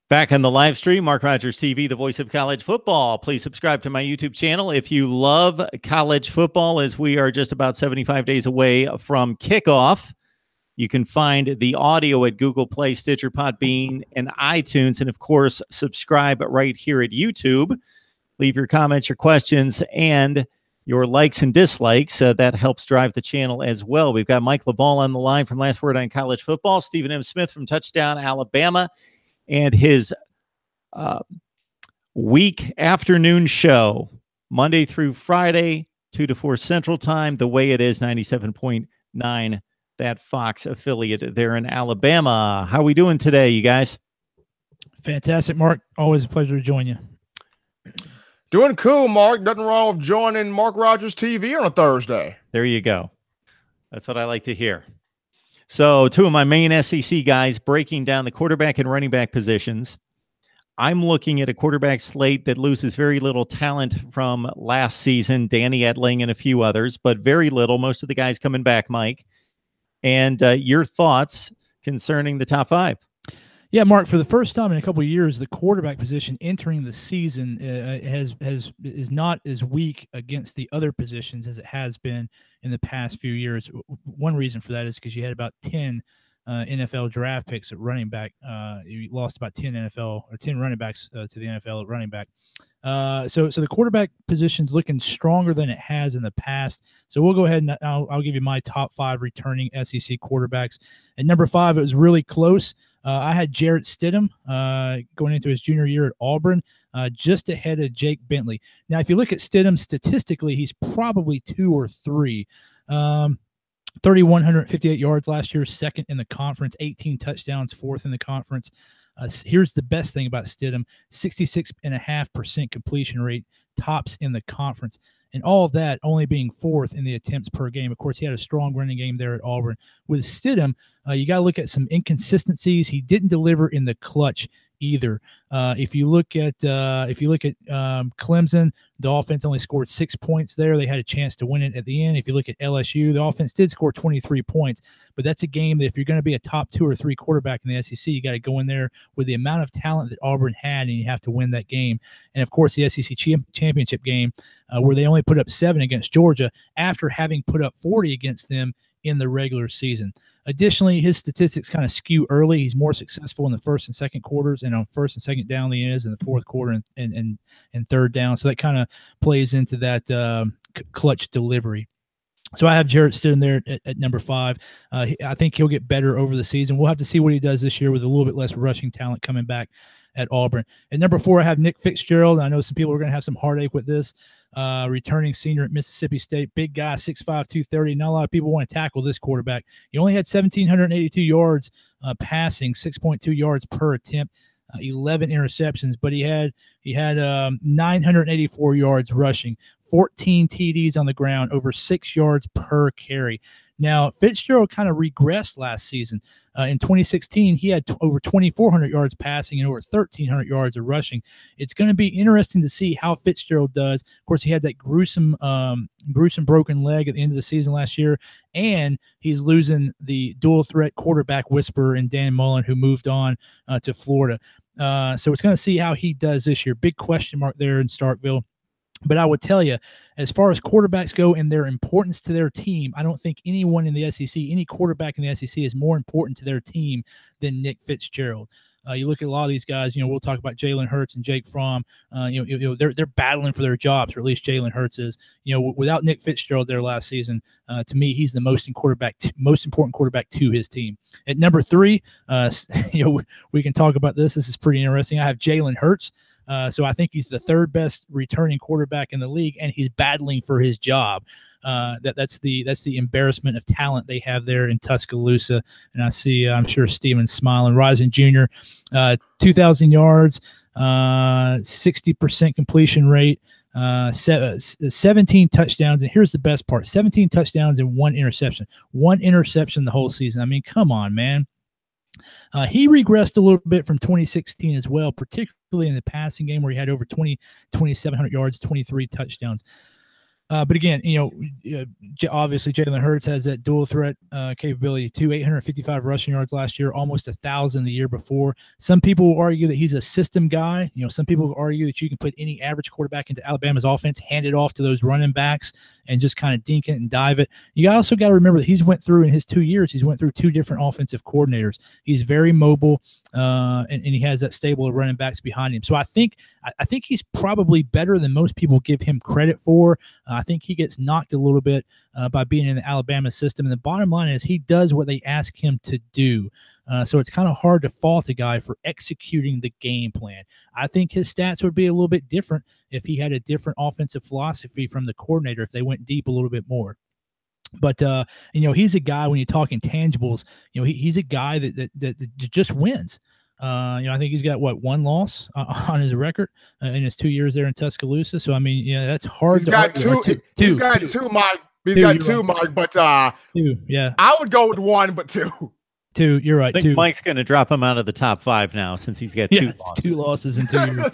Back on the live stream, Mark Rogers TV, the voice of college football. Please subscribe to my YouTube channel if you love college football, as we are just about 75 days away from kickoff. You can find the audio at Google Play, Stitcher, Podbean, and iTunes. And, of course, subscribe right here at YouTube. Leave your comments, your questions, and your likes and dislikes. That helps drive the channel as well. We've got Mike LaValle on the line from Last Word on College Football, Stephen M. Smith from Touchdown Alabama, and his week afternoon show, Monday through Friday, 2 to 4 Central Time, the way it is, 97.9, that Fox affiliate there in Alabama. How are we doing today, you guys? Fantastic, Mark. Always a pleasure to join you. Doing cool, Mark. Nothing wrong with joining Mark Rogers TV on a Thursday. There you go. That's what I like to hear. So, two of my main SEC guys breaking down the quarterback and running back positions. I'm looking at a quarterback slate that loses very little talent from last season, Danny Etling and a few others, but very little. Most of the guys coming back, Mike. And your thoughts concerning the top five? Yeah, Mark, for the first time in a couple of years, the quarterback position entering the season is not as weak against the other positions as it has been in the past few years. One reason for that is because you had about 10 NFL draft picks at running back. You lost about 10 running backs to the NFL at running back. So the quarterback position's looking stronger than it has in the past. So we'll go ahead and I'll give you my top 5 returning SEC quarterbacks. At number 5, it was really close. I had Jarrett Stidham going into his junior year at Auburn, just ahead of Jake Bentley. Now, if you look at Stidham statistically, he's probably 2 or 3. 3,158 yards last year, second in the conference, 18 touchdowns, fourth in the conference. Here's the best thing about Stidham, 66.5% completion rate, tops in the conference. And all of that only being fourth in the attempts per game. Of course, he had a strong running game there at Auburn. With Stidham, you got to look at some inconsistencies. He didn't deliver in the clutch either. If you look at Clemson, the offense only scored 6 points there. They had a chance to win it at the end. If you look at LSU, the offense did score 23 points, but that's a game that if you're going to be a top 2 or 3 quarterback in the SEC, you got to go in there with the amount of talent that Auburn had, and you have to win that game. And of course, the SEC championship game, where they only put up 7 against Georgia after having put up 40 against them in the regular season. Additionally, his statistics kind of skew early. He's more successful in the first and second quarters, and on first and second down than he is in the fourth quarter and third down. So that kind of plays into that clutch delivery. So I have Jarrett Stidham there at number 5. I think he'll get better over the season. We'll have to see what he does this year with a little bit less rushing talent coming back at Auburn. At number 4, I have Nick Fitzgerald. I know some people are going to have some heartache with this. Returning senior at Mississippi State, big guy, 6'5", 230. Not a lot of people want to tackle this quarterback. He only had 1,782 yards passing, 6.2 yards per attempt, 11 interceptions, but he had 984 yards rushing, 14 TDs on the ground, over 6 yards per carry. Now, Fitzgerald kind of regressed last season. In 2016, he had over 2,400 yards passing and over 1,300 yards of rushing. It's going to be interesting to see how Fitzgerald does. Of course, he had that gruesome broken leg at the end of the season last year, and he's losing the dual threat quarterback whisperer in Dan Mullen, who moved on to Florida. So it's going to see how he does this year. Big question mark there in Starkville. But I would tell you, as far as quarterbacks go and their importance to their team, I don't think anyone in the SEC, any quarterback in the SEC is more important to their team than Nick Fitzgerald. You look at a lot of these guys, we'll talk about Jalen Hurts and Jake Fromm. They're battling for their jobs, or at least Jalen Hurts is. Without Nick Fitzgerald there last season, to me, he's the most important quarterback to his team. At number 3, we can talk about this. This is pretty interesting. I have Jalen Hurts. So I think he's the 3rd best returning quarterback in the league, and he's battling for his job. That's the embarrassment of talent they have there in Tuscaloosa. And I'm sure Steven's smiling. Rising Jr., 2,000 yards, 60% completion rate, 17 touchdowns. And here's the best part: 17 touchdowns and 1 interception. 1 interception the whole season. I mean, come on, man. He regressed a little bit from 2016 as well, particularly in the passing game where he had over 2,700 yards, 23 touchdowns. But again, obviously Jalen Hurts has that dual threat capability too. 855 rushing yards last year, almost 1,000 the year before. Some people will argue that he's a system guy. Some people will argue that you can put any average quarterback into Alabama's offense, hand it off to those running backs, and just kind of dink it and dive it. You also got to remember that he's went through in his 2 years. He's went through 2 different offensive coordinators. He's very mobile, and he has that stable of running backs behind him. So I think he's probably better than most people give him credit for. I think he gets knocked a little bit by being in the Alabama system. And the bottom line is he does what they ask him to do. So it's kind of hard to fault a guy for executing the game plan. I think his stats would be a little bit different if he had a different offensive philosophy from the coordinator, if they went deep a little bit more. But, he's a guy, when you talk intangibles, he's a guy that just wins. I think he's got one loss on his record in his 2 years there in Tuscaloosa. So I mean, that's hard. He's got two, Mike. He's got two, Mike. But two, yeah, I would go with 1, but 2. 2, you're right. I think Mike's going to drop him out of the top 5 now since he's got 2 losses. 2 losses in 2 years.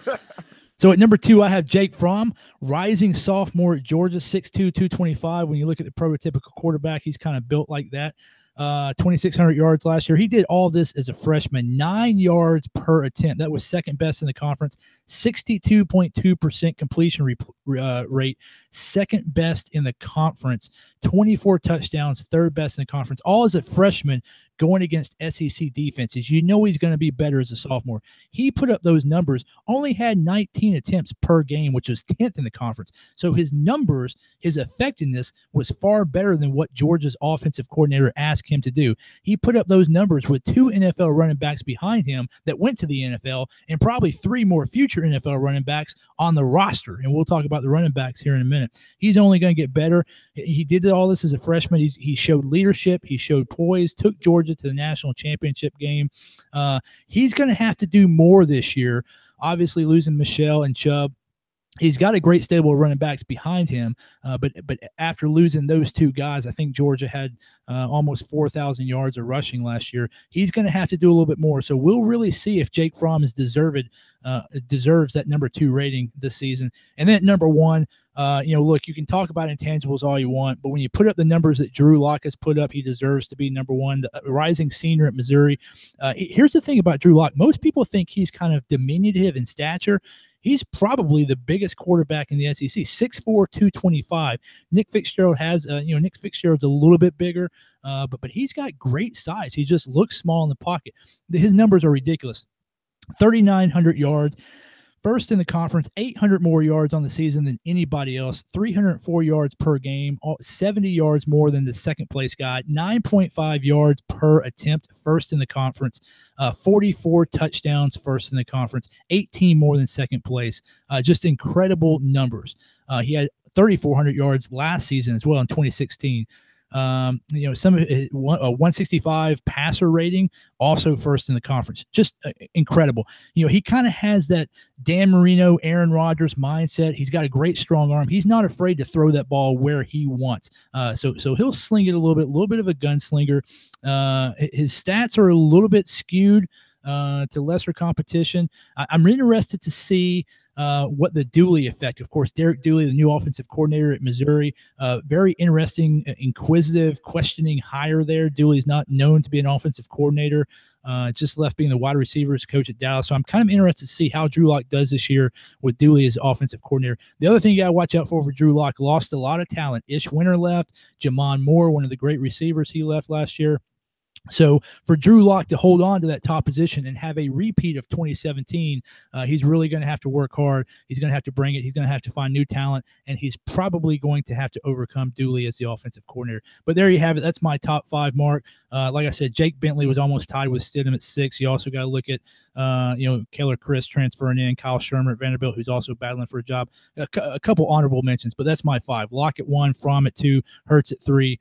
So at number 2, I have Jake Fromm, rising sophomore at Georgia, 6'2", 225. When you look at the prototypical quarterback, he's kind of built like that. 2,600 yards last year. He did all this as a freshman, 9 yards per attempt. That was second best in the conference, 62.2% completion rate, second best in the conference, 24 touchdowns, third best in the conference, all as a freshman going against SEC defenses. He's going to be better as a sophomore. He put up those numbers, only had 19 attempts per game, which was 10th in the conference. So his numbers, his effectiveness was far better than what Georgia's offensive coordinator asked him to do. He put up those numbers with 2 NFL running backs behind him that went to the NFL and probably 3 more future NFL running backs on the roster. And we'll talk about the running backs here in a minute. He's only going to get better. He did all this as a freshman. He showed leadership. He showed poise, took Georgia to the national championship game. He's going to have to do more this year. Obviously, losing Michelle and Chubb. He's got a great stable of running backs behind him, but after losing those 2 guys, I think Georgia had almost 4,000 yards of rushing last year. He's going to have to do a little bit more. So we'll really see if Jake Fromm deserves that number 2 rating this season. And then at number 1, look, you can talk about intangibles all you want, but when you put up the numbers that Drew Lock has put up, he deserves to be number 1, the rising senior at Missouri. Here's the thing about Drew Lock. Most people think he's kind of diminutive in stature. He's probably the biggest quarterback in the SEC, 6'4", 225. Nick Fitzgerald has, Nick Fitzgerald's a little bit bigger, but he's got great size. He just looks small in the pocket. His numbers are ridiculous. 3,900 yards. First in the conference, 800 more yards on the season than anybody else, 304 yards per game, 70 yards more than the second-place guy, 9.5 yards per attempt, first in the conference, 44 touchdowns, first in the conference, 18 more than second place. Just incredible numbers. He had 3,400 yards last season as well in 2016. Some of it, 165 passer rating, also first in the conference. Just incredible. He kind of has that Dan Marino, Aaron Rodgers mindset. He's got a great strong arm. He's not afraid to throw that ball where he wants. So he'll sling it a little bit of a gunslinger. His stats are a little bit skewed to lesser competition. I'm interested to see what the Dooley effect. Of course, Derek Dooley, the new offensive coordinator at Missouri, very interesting, inquisitive, questioning hire there. Dooley's not known to be an offensive coordinator. Just left being the wide receivers coach at Dallas. So I'm kind of interested to see how Drew Lock does this year with Dooley as offensive coordinator. The other thing you got to watch out for Drew Lock, lost a lot of talent. Ish Winter left. Jamon Moore, one of the great receivers, he left last year. So for Drew Lock to hold on to that top position and have a repeat of 2017, he's really going to have to work hard. He's going to have to bring it. He's going to have to find new talent, and he's probably going to have to overcome Dooley as the offensive coordinator. But there you have it. That's my top 5, Mark. Like I said, Jake Bentley was almost tied with Stidham at 6. You also got to look at, Keller Chris transferring in, Kyle Shermer at Vanderbilt, who's also battling for a job. A couple honorable mentions, but that's my 5. Lock at 1, Fromm at 2, Hurts at 3,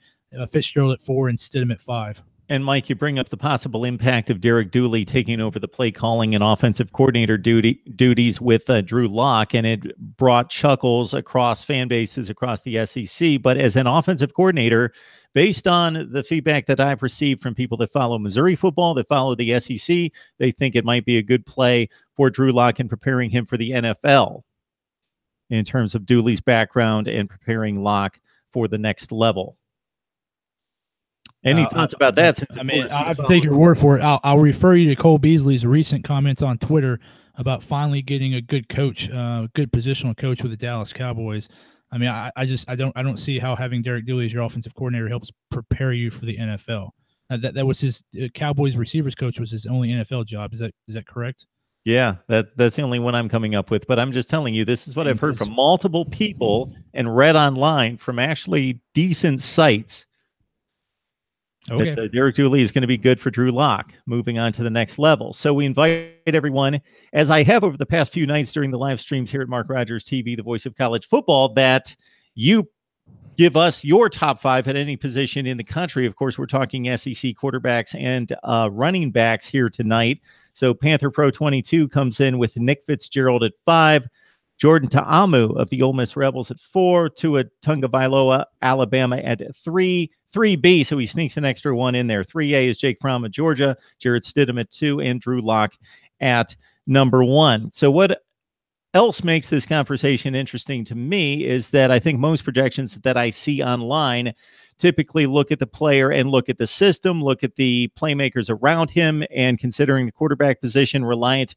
Fitzgerald at 4, and Stidham at 5. And Mike, you bring up the possible impact of Derek Dooley taking over the play calling and offensive coordinator duties with Drew Lock, and it brought chuckles across fan bases across the SEC. But as an offensive coordinator, based on the feedback that I've received from people that follow Missouri football, that follow the SEC, they think it might be a good play for Drew Lock in preparing him for the NFL. in terms of Dooley's background and preparing Locke for the next level. Any thoughts about that? I mean, I have to take your word for it. I'll refer you to Cole Beasley's recent comments on Twitter about finally getting a good coach, good positional coach with the Dallas Cowboys. I mean, I don't see how having Derek Dooley as your offensive coordinator helps prepare you for the NFL. That was his Cowboys receivers coach was his only NFL job. Is that correct? Yeah, that's the only one I'm coming up with. But I'm just telling you, this is what I've heard from multiple people and read online from actually decent sites. Okay. That Derek Dooley is going to be good for Drew Lock moving on to the next level. So we invite everyone, as I have over the past few nights during the live streams here at Mark Rogers TV, the voice of college football, that you give us your top 5 at any position in the country. Of course, we're talking SEC quarterbacks and running backs here tonight. So Panther Pro 22 comes in with Nick Fitzgerald at 5, Jordan Ta'amu of the Ole Miss Rebels at 4, Tua Tagovailoa, Alabama at 3, 3B, so he sneaks an extra one in there. 3A is Jake Fromm of Georgia, Jarrett Stidham at 2, and Drew Lock at number 1. So what else makes this conversation interesting to me is that I think most projections that I see online typically look at the player and look at the system, look at the playmakers around him, and considering the quarterback position reliant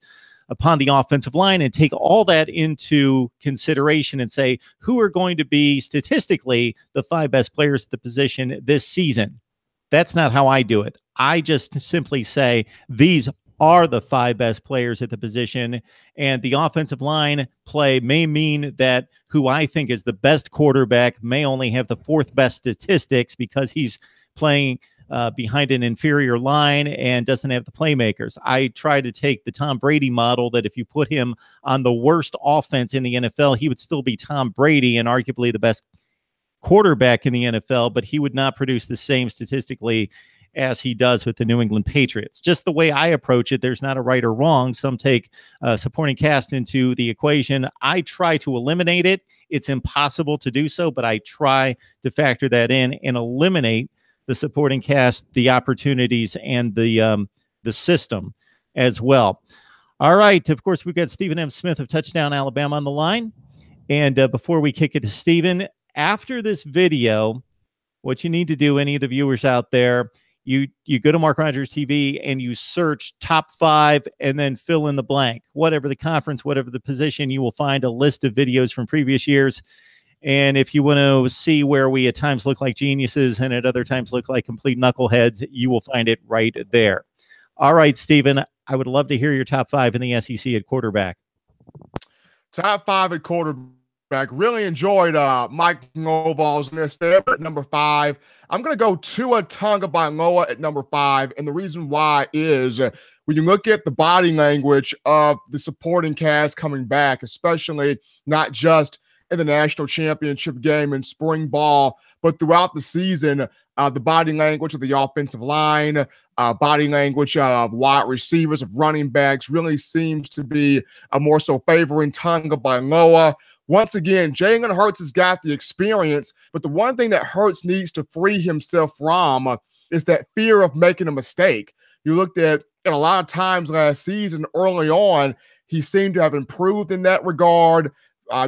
upon the offensive line, and take all that into consideration and say who are going to be statistically the 5 best players at the position this season. That's not how I do it. I just simply say these are the 5 best players at the position, and the offensive line play may mean that who I think is the best quarterback may only have the 4th best statistics because he's playing behind an inferior line and doesn't have the playmakers. I try to take the Tom Brady model that if you put him on the worst offense in the NFL, he would still be Tom Brady and arguably the best quarterback in the NFL, but he would not produce the same statistically as he does with the New England Patriots. Just the way I approach it, there's not a right or wrong. Some take supporting cast into the equation. I try to eliminate it. It's impossible to do so, but I try to factor that in and eliminate the supporting cast, the opportunities, and the system as well. All right. Of course, we've got Stephen M. Smith of Touchdown Alabama on the line. And before we kick it to Stephen, after this video, what you need to do, any of the viewers out there, you go to Mark Rogers TV and you search top 5 and then fill in the blank. Whatever the conference, whatever the position, you will find a list of videos from previous years. And if you want to see where we at times look like geniuses and at other times look like complete knuckleheads, you will find it right there. All right, Stephen, I would love to hear your top 5 in the SEC at quarterback. Top 5 at quarterback. Really enjoyed Mike Noval's list there at number 5. I'm going to go Tua Tagovailoa at number 5. And the reason why is when you look at the body language of the supporting cast coming back, especially not just in the national championship game in spring ball, but throughout the season, the body language of the offensive line, body language of wide receivers, of running backs really seems to be more so favoring Tagovailoa. Once again, Jalen Hurts has got the experience, but the one thing that Hurts needs to free himself from is that fear of making a mistake. You looked at a lot of times last season, early on, he seemed to have improved in that regard,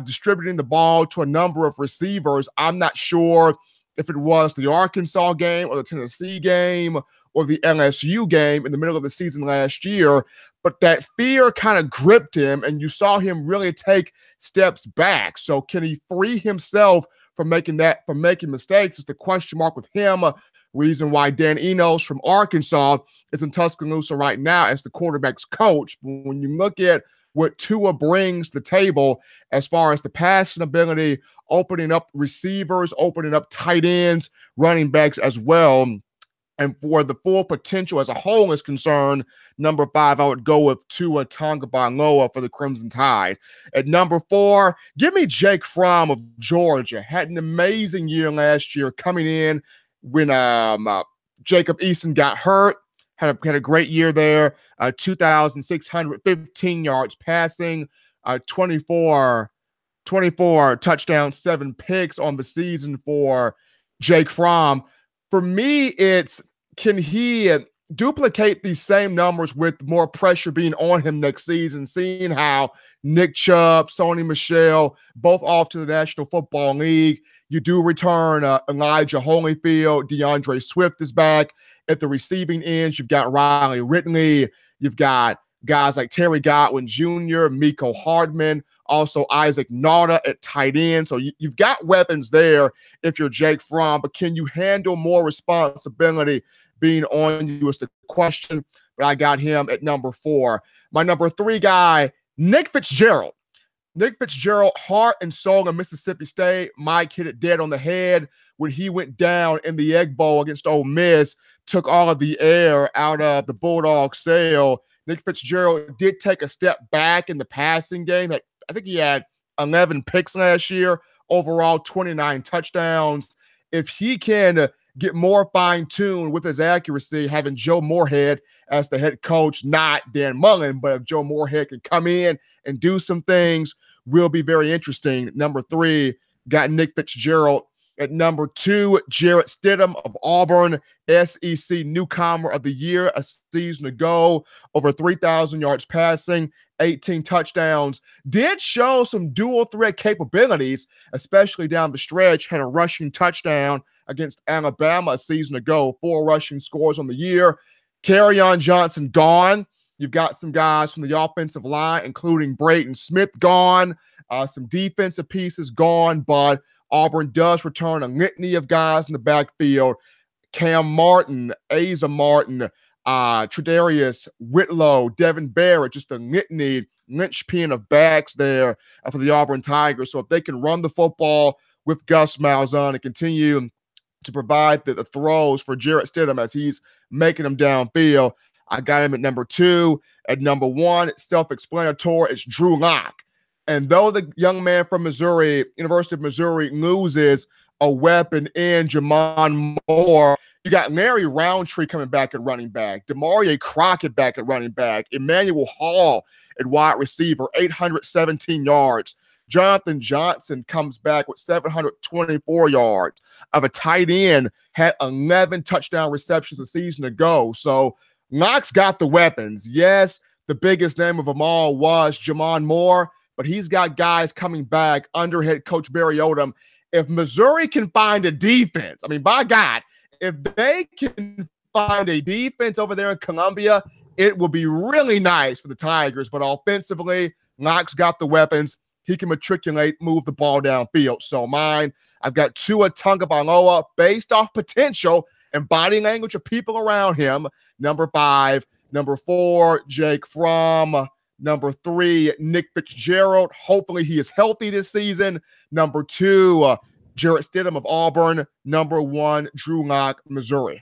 distributing the ball to a number of receivers. I'm not sure if it was the Arkansas game or the Tennessee game or the LSU game in the middle of the season last year, but that fear kind of gripped him, and you saw him really take steps back. So can he free himself from making mistakes is the question mark with him. Reason why Dan Enos from Arkansas is in Tuscaloosa right now as the quarterback's coach. But when you look at what Tua brings to the table as far as the passing ability, opening up receivers, opening up tight ends, running backs as well, and for the full potential as a whole is concerned, number 5, I would go with Tua Tagovailoa for the Crimson Tide. At number 4, give me Jake Fromm of Georgia. Had an amazing year last year coming in when Jacob Eason got hurt. Had a great year there. 2,615 yards passing, 24 touchdowns, 7 picks on the season for Jake Fromm. For me, it's can he duplicate these same numbers with more pressure being on him next season, seeing how Nick Chubb, Sony Michel, both off to the National Football League. You do return Elijah Holyfield. DeAndre Swift is back at the receiving ends. You've got Riley Ridley. You've got guys like Terry Godwin Jr., Miko Hardman, also Isaac Nauta at tight end. So you've got weapons there if you're Jake Fromm, but can you handle more responsibility being on you is the question, but I got him at number 4. My number 3 guy, Nick Fitzgerald. Nick Fitzgerald, heart and soul in Mississippi State. Mike hit it dead on the head when he went down in the Egg Bowl against Ole Miss, took all of the air out of the Bulldog sail. Nick Fitzgerald did take a step back in the passing game. I think he had 11 picks last year, overall 29 touchdowns. If he can get more fine-tuned with his accuracy, having Joe Moorhead as the head coach, not Dan Mullen, but if Joe Moorhead can come in and do some things, will be very interesting. Number 3, got Nick Fitzgerald. At number 2, Jarrett Stidham of Auburn, SEC Newcomer of the Year a season ago, over 3,000 yards passing, 18 touchdowns. Did show some dual threat capabilities, especially down the stretch. Had a rushing touchdown against Alabama a season ago, 4 rushing scores on the year. Kerryon Johnson gone. You've got some guys from the offensive line, including Braden Smith gone, some defensive pieces gone, but Auburn does return a litany of guys in the backfield. Cam Martin, Asa Martin, Tredarius Whitlow, Devin Barrett, just a litany, linchpin of backs there for the Auburn Tigers. So if they can run the football with Gus Malzahn and continue to provide the throws for Jarrett Stidham as he's making them downfield, I got him at number 2. At number 1, it's self-explanatory. It's Drew Lock. And though the young man from Missouri, University of Missouri, loses a weapon in Jamon Moore, you got Larry Roundtree coming back at running back, Demarie Crockett back at running back, Emmanuel Hall at wide receiver, 817 yards. Jonathan Johnson comes back with 724 yards. Of a tight end, had 11 touchdown receptions a season ago. So Knox got the weapons. Yes, the biggest name of them all was Jamon Moore, but he's got guys coming back under head coach Barry Odom. If Missouri can find a defense, I mean, by God, if they can find a defense over there in Columbia, it will be really nice for the Tigers. But offensively, Knox got the weapons. He can matriculate, move the ball downfield. So mine, I've got Tua Tagovailoa based off potential and body language of people around him. Number 5. Number 4, Jake Fromm. Number 3, Nick Fitzgerald. Hopefully he is healthy this season. Number 2, Jarrett Stidham of Auburn. Number 1, Drew Lock, Missouri.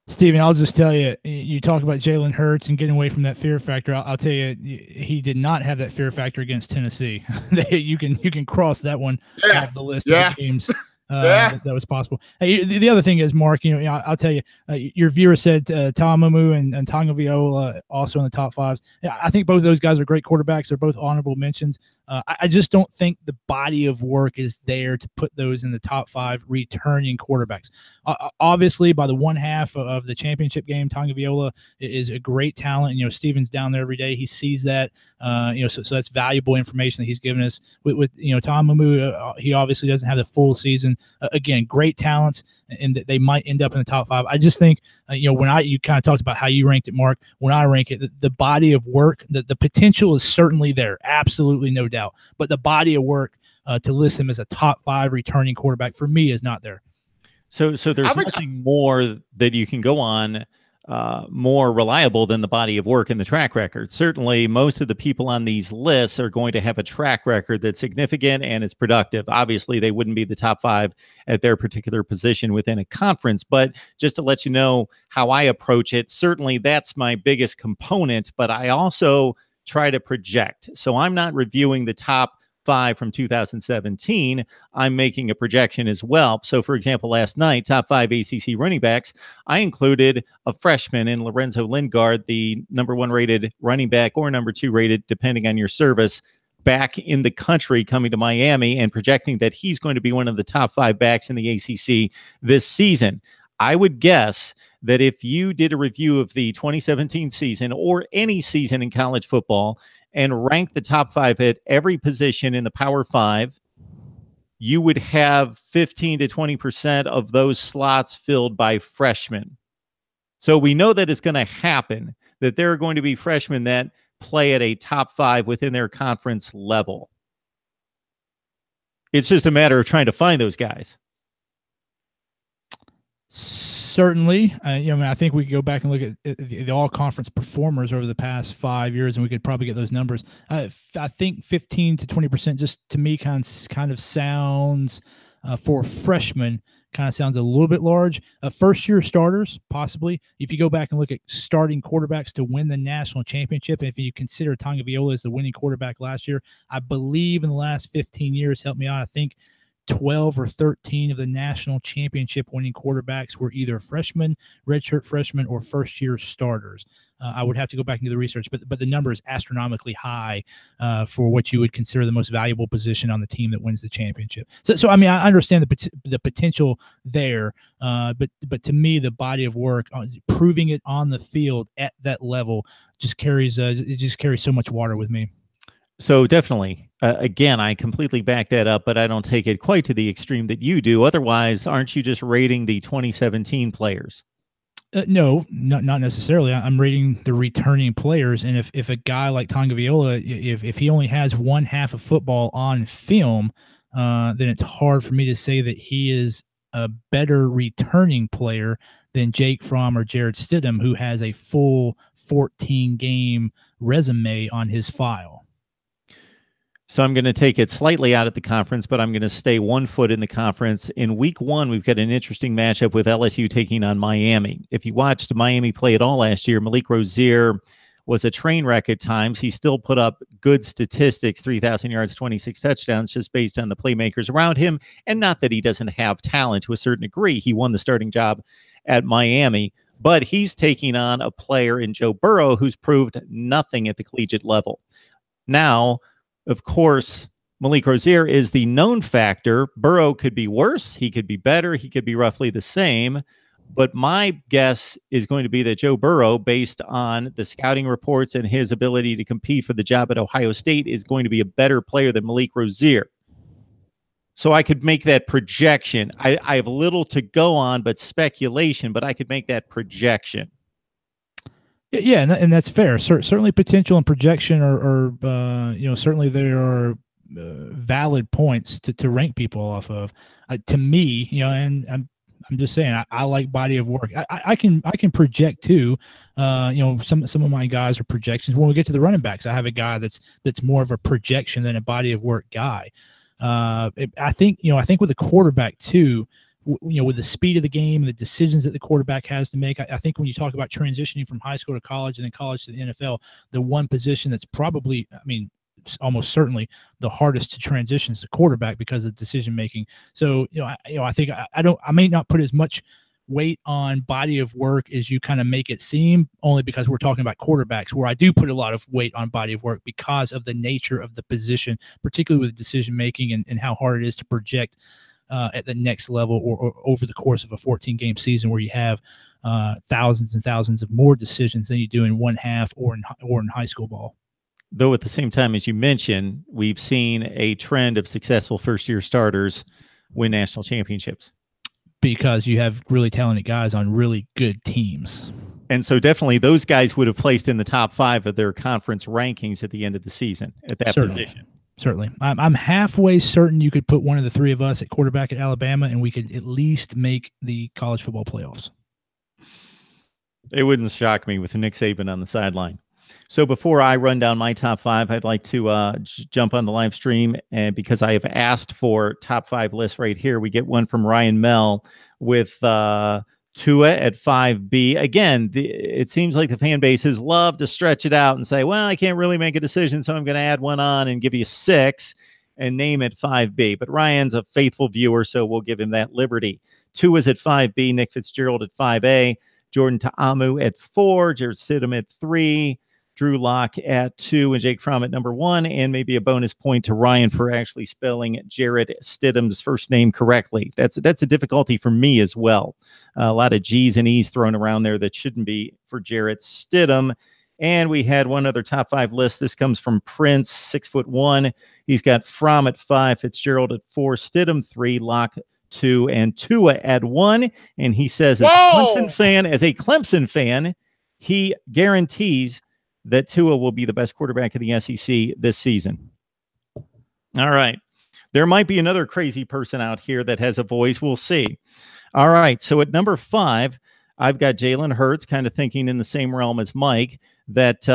Steven, I'll just tell you, you talk about Jalen Hurts and getting away from that fear factor. I'll tell you, he did not have that fear factor against Tennessee. You can cross that one off the list of games. That was possible. Hey, the other thing is, Mark, I'll tell you, your viewer said Ta'amumu and Tagovailoa also in the top 5s. I think both of those guys are great quarterbacks. They're both honorable mentions. I just don't think the body of work is there to put those in the top 5 returning quarterbacks. Obviously, by the one half of the championship game, Tagovailoa is a great talent. Steven's down there every day. He sees that. So that's valuable information that he's given us. With Ta'amumu, he obviously doesn't have the full season. Again, great talents, and they might end up in the top 5. I just think, you kind of talked about how you ranked it, Mark. When I rank it, the body of work, the potential is certainly there, absolutely no doubt. But the body of work to list him as a top 5 returning quarterback for me is not there. So there's nothing more that you can go on more reliable than the body of work and the track record. Certainly, most of the people on these lists are going to have a track record that's significant and it's productive. Obviously, they wouldn't be the top 5 at their particular position within a conference, but just to let you know how I approach it, certainly that's my biggest component, but I also try to project. So I'm not reviewing the top 5 from 2017, I'm making a projection as well. So, for example, last night, top 5 ACC running backs, I included a freshman in Lorenzo Lingard, the number 1 rated running back or number 2 rated, depending on your service, back in the country coming to Miami and projecting that he's going to be one of the top 5 backs in the ACC this season. I would guess that if you did a review of the 2017 season or any season in college football and ranked the top 5 at every position in the Power 5, you would have 15 to 20% of those slots filled by freshmen. So we know that it's going to happen, that there are going to be freshmen that play at a top 5 within their conference level. It's just a matter of trying to find those guys. Certainly. I think we could go back and look at the all-conference performers over the past 5 years, and we could probably get those numbers. I think 15 to 20% just to me kind of sounds, for freshmen, kind of sounds a little bit large. First-year starters, possibly. If you go back and look at starting quarterbacks to win the national championship, and if you consider Tagovailoa as the winning quarterback last year, I believe in the last 15 years, help me out, I think 12 or 13 of the national championship winning quarterbacks were either freshmen, redshirt freshmen, or first-year starters. I would have to go back and do the research, but the number is astronomically high for what you would consider the most valuable position on the team that wins the championship. So I mean, I understand the potential there, but to me, the body of work, proving it on the field at that level, just carries so much water with me. So definitely, again, I completely back that up, but I don't take it quite to the extreme that you do. Otherwise, aren't you just rating the 2017 players? No, not necessarily. I'm rating the returning players, and if a guy like Tagovailoa, if he only has one half of football on film, then it's hard for me to say that he is a better returning player than Jake Fromm or Jared Stidham, who has a full 14-game resume on his file. So I'm going to take it slightly out of the conference, but I'm going to stay 1 foot in the conference. In week 1, we've got an interesting matchup with LSU taking on Miami. If you watched Miami play at all last year, Malik Rozier was a train wreck at times. He still put up good statistics, 3,000 yards, 26 touchdowns, just based on the playmakers around him. And not that he doesn't have talent to a certain degree. He won the starting job at Miami, but he's taking on a player in Joe Burrow who's proved nothing at the collegiate level. Now, of course, Malik Rozier is the known factor. Burrow could be worse. He could be better. He could be roughly the same. But my guess is going to be that Joe Burrow, based on the scouting reports and his ability to compete for the job at Ohio State, is going to be a better player than Malik Rozier. So I could make that projection. I have little to go on but speculation, but I could make that projection. Yeah, and that's fair. Certainly, potential and projection are certainly there are valid points to rank people off of. To me, and I'm just saying, I like body of work. I can project too. Some of my guys are projections. When we get to the running backs, I have a guy that's more of a projection than a body of work guy. I think with the quarterback too, with the speed of the game and the decisions that the quarterback has to make, I think when you talk about transitioning from high school to college and then college to the NFL, the one position that's probably, almost certainly the hardest to transition is the quarterback because of decision making. So, I think I may not put as much weight on body of work as you kind of make it seem, only because we're talking about quarterbacks, where I do put a lot of weight on body of work because of the nature of the position, particularly with decision making and how hard it is to project at the next level or over the course of a 14-game season, where you have thousands and thousands of more decisions than you do in one half or in high school ball. Though at the same time, as you mentioned, we've seen a trend of successful first-year starters win national championships. Because you have really talented guys on really good teams. And so definitely those guys would have placed in the top 5 of their conference rankings at the end of the season at that position. Certainly. I'm halfway certain you could put one of the three of us at quarterback at Alabama, and we could at least make the college football playoffs. It wouldn't shock me with Nick Saban on the sideline. So before I run down my top 5, I'd like to jump on the live stream. And because I have asked for top 5 lists right here, we get one from Ryan Mell with Tua at 5B. Again, it seems like the fan bases love to stretch it out and say, well, I can't really make a decision, so I'm going to add one on and give you 6 and name it 5B. But Ryan's a faithful viewer, so we'll give him that liberty. Tua's at 5B, Nick Fitzgerald at 5A, Jordan Ta'amu at 4, Jared Stidham at 3, Drew Lock at 2 and Jake Fromm at number 1, and maybe a bonus point to Ryan for actually spelling Jarrett Stidham's first name correctly. That's a difficulty for me as well. A lot of G's and E's thrown around there that shouldn't be for Jarrett Stidham. And we had one other top 5 list. This comes from Prince, 6'1". He's got Fromm at 5, Fitzgerald at 4, Stidham 3, Lock 2, and Tua at 1. And he says, as a Clemson fan, he guarantees that Tua will be the best quarterback in the SEC this season. All right. There might be another crazy person out here that has a voice. We'll see. All right. So at number 5, I've got Jalen Hurts, kind of thinking in the same realm as Mike, that,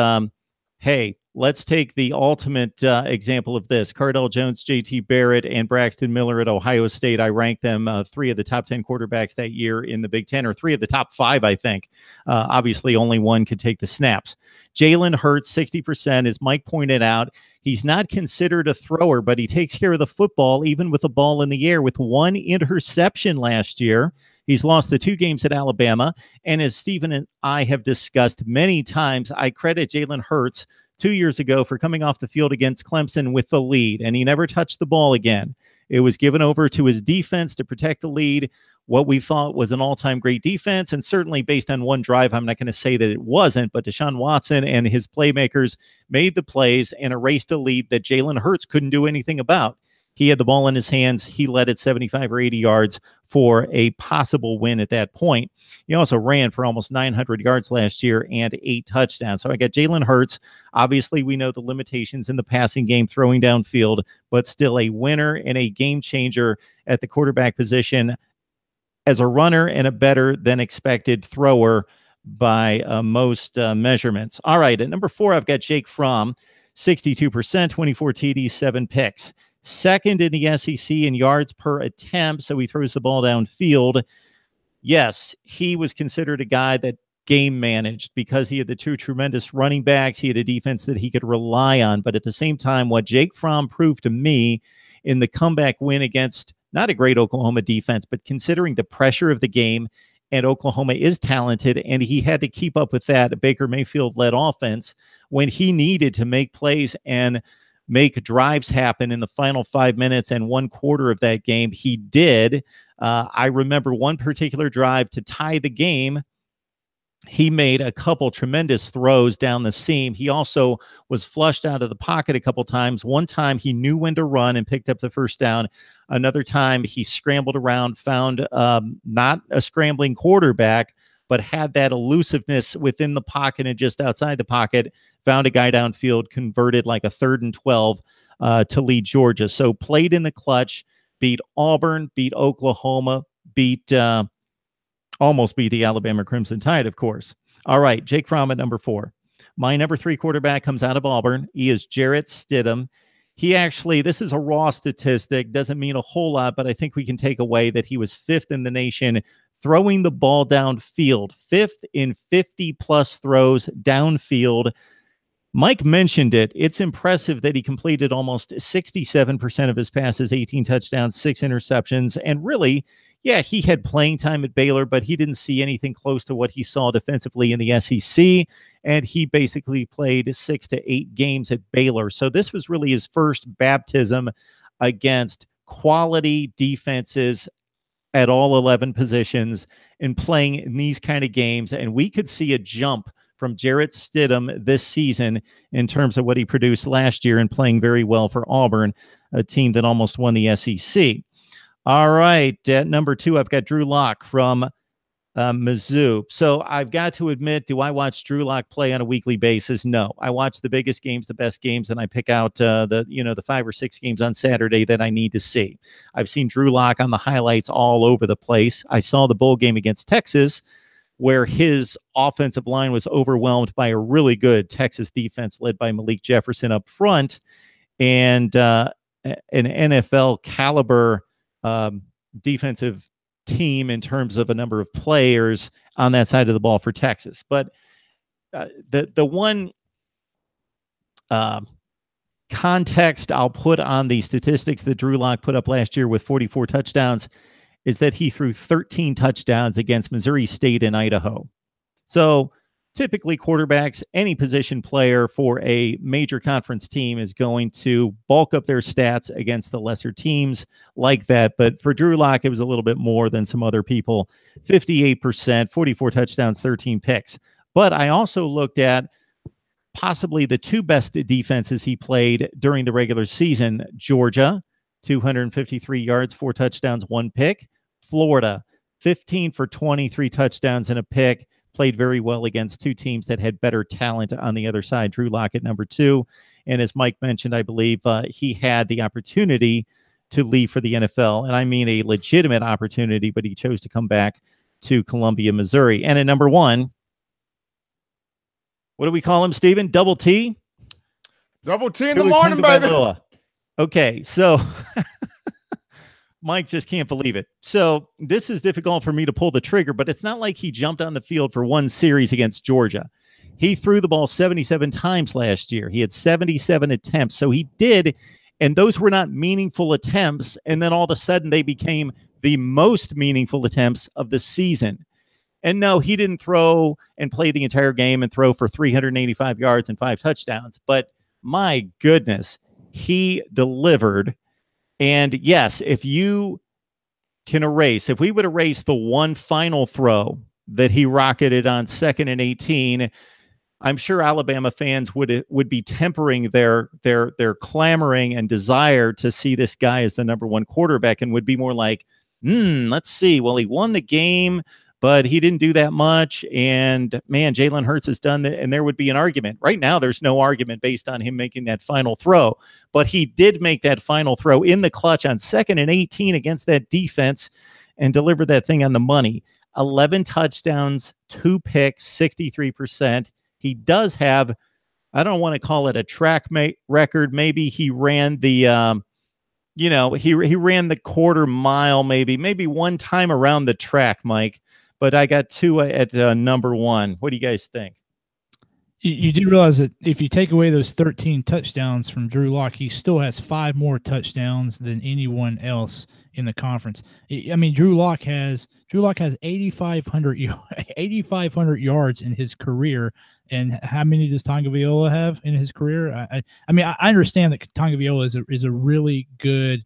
hey, let's take the ultimate example of this. Cardell Jones, JT Barrett, and Braxton Miller at Ohio State. I ranked them 3 of the top 10 quarterbacks that year in the Big Ten, or 3 of the top 5, I think. Obviously, only one could take the snaps. Jalen Hurts, 60%, as Mike pointed out. He's not considered a thrower, but he takes care of the football, even with the ball in the air, with 1 interception last year. He's lost the 2 games at Alabama. And as Stephen and I have discussed many times, I credit Jalen Hurts 2 years ago for coming off the field against Clemson with the lead, and he never touched the ball again. It was given over to his defense to protect the lead, what we thought was an all-time great defense, and certainly based on one drive, I'm not going to say that it wasn't, but Deshaun Watson and his playmakers made the plays and erased a lead that Jalen Hurts couldn't do anything about. He had the ball in his hands. He led it 75 or 80 yards for a possible win at that point. He also ran for almost 900 yards last year and 8 touchdowns. So I got Jalen Hurts. Obviously, we know the limitations in the passing game, throwing downfield, but still a winner and a game changer at the quarterback position as a runner and a better than expected thrower by most measurements. All right, at number 4, I've got Jake Fromm, 62%, 24 TDs, 7 picks. Second in the SEC in yards per attempt, so he throws the ball downfield. Yes, he was considered a guy that game managed because he had the 2 tremendous running backs. He had a defense that he could rely on. But at the same time, what Jake Fromm proved to me in the comeback win against not a great Oklahoma defense, but considering the pressure of the game, and Oklahoma is talented, and he had to keep up with that Baker Mayfield-led offense when he needed to make plays and make drives happen in the final 5 minutes and 1/4 of that game. He did. I remember one particular drive to tie the game. He made a couple tremendous throws down the seam. He also was flushed out of the pocket a couple times. One time he knew when to run and picked up the first down. Another time he scrambled around, found not a scrambling quarterback, but had that elusiveness within the pocket and just outside the pocket, found a guy downfield, converted like a 3rd and 12 to lead Georgia. So played in the clutch, beat Auburn, beat Oklahoma, almost beat the Alabama Crimson Tide, of course. All right, Jake Fromm at number 4. My number 3 quarterback comes out of Auburn. He is Jarrett Stidham. He actually, this is a raw statistic, doesn't mean a whole lot, but I think we can take away that he was 5th in the nation throwing the ball downfield, 5th in 50-plus throws downfield. Mike mentioned it. It's impressive that he completed almost 67% of his passes, 18 touchdowns, 6 interceptions. And really, yeah, he had playing time at Baylor, but he didn't see anything close to what he saw defensively in the SEC. And he basically played 6 to 8 games at Baylor. So this was really his first baptism against quality defenses at all 11 positions and playing in these kind of games. And we could see a jump from Jarrett Stidham this season in terms of what he produced last year and playing very well for Auburn, a team that almost won the SEC. All right, at number 2, I've got Drew Lock from Mizzou. So I've got to admit, do I watch Drew Lock play on a weekly basis? No. I watch the biggest games, the best games, and I pick out the 5 or 6 games on Saturday that I need to see. I've seen Drew Lock on the highlights all over the place. I saw the bowl game against Texas, where his offensive line was overwhelmed by a really good Texas defense led by Malik Jefferson up front, and an NFL caliber defensive team in terms of a number of players on that side of the ball for Texas. But the one context I'll put on the statistics that Drew Lock put up last year with 44 touchdowns is that he threw 13 touchdowns against Missouri State and Idaho. So typically quarterbacks, any position player for a major conference team is going to bulk up their stats against the lesser teams like that. But for Drew Lock, it was a little bit more than some other people. 58%, 44 touchdowns, 13 picks. But I also looked at possibly the two best defenses he played during the regular season. Georgia, 253 yards, 4 touchdowns, 1 pick. Florida, 15 for 23 touchdowns and a pick. Played very well against two teams that had better talent on the other side. Drew Lock at number 2. And as Mike mentioned, I believe he had the opportunity to leave for the NFL. And I mean a legitimate opportunity, but he chose to come back to Columbia, Missouri. And at number 1, what do we call him, Steven? Double T? Double T in the morning, baby. Okay, so Mike just can't believe it. So this is difficult for me to pull the trigger, but it's not like he jumped on the field for one series against Georgia. He threw the ball 77 times last year. He had 77 attempts. So he did, and those were not meaningful attempts. And then all of a sudden they became the most meaningful attempts of the season. And no, he didn't throw and play the entire game and throw for 385 yards and 5 touchdowns. But my goodness, he delivered. And yes, if you can erase, if we would erase the one final throw that he rocketed on 2nd and 18, I'm sure Alabama fans would be tempering their clamoring and desire to see this guy as the number 1 quarterback, and would be more like, let's see. Well, he won the game, but he didn't do that much. And man, Jalen Hurts has done that. And there would be an argument. Right now, there's no argument based on him making that final throw. But he did make that final throw in the clutch on 2nd and 18 against that defense and delivered that thing on the money. 11 touchdowns, 2 picks, 63%. He does have, I don't want to call it a track record. Maybe he ran the, he ran the quarter mile, maybe one time around the track, Mike. But I got 2 at number 1. What do you guys think? You do realize that if you take away those 13 touchdowns from Drew Lock, he still has 5 more touchdowns than anyone else in the conference. I mean, Drew Lock has 8,500 yards in his career. And how many does Tagovailoa have in his career? I mean, I understand that Tagovailoa is a really good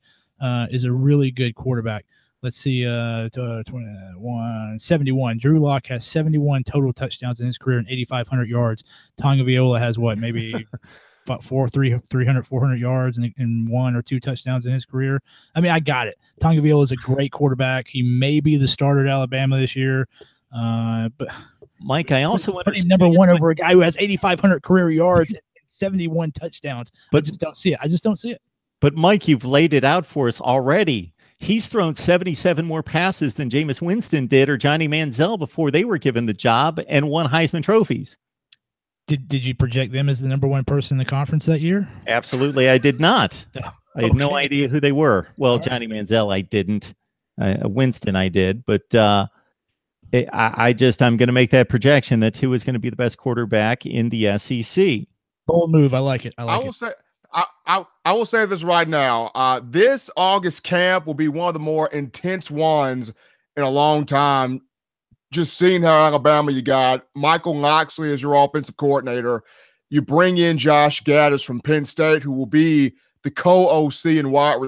quarterback. Let's see, 71. Drew Lock has 71 total touchdowns in his career and 8,500 yards. Tagovailoa has what, maybe 400 yards and 1 or 2 touchdowns in his career. I mean, I got it. Tagovailoa is a great quarterback. He may be the starter at Alabama this year. But Mike, I also putting number 1 over a guy who has 8,500 career yards and 71 touchdowns. But I just don't see it. But Mike, you've laid it out for us already. He's thrown 77 more passes than Jameis Winston did or Johnny Manziel before they were given the job and won Heisman trophies. Did you project them as the number 1 person in the conference that year? Absolutely, I did not. I had no idea who they were. Well, Johnny Manziel, I didn't. Winston, I did. But I'm going to make that projection that who is going to be the best quarterback in the SEC. Bold move. I like it. I will say this right now. This August camp will be one of the more intense ones in a long time. Just seeing how Alabama, you got Michael Locksley as your offensive coordinator. You bring in Josh Gaddis from Penn State, who will be the co-OC and wide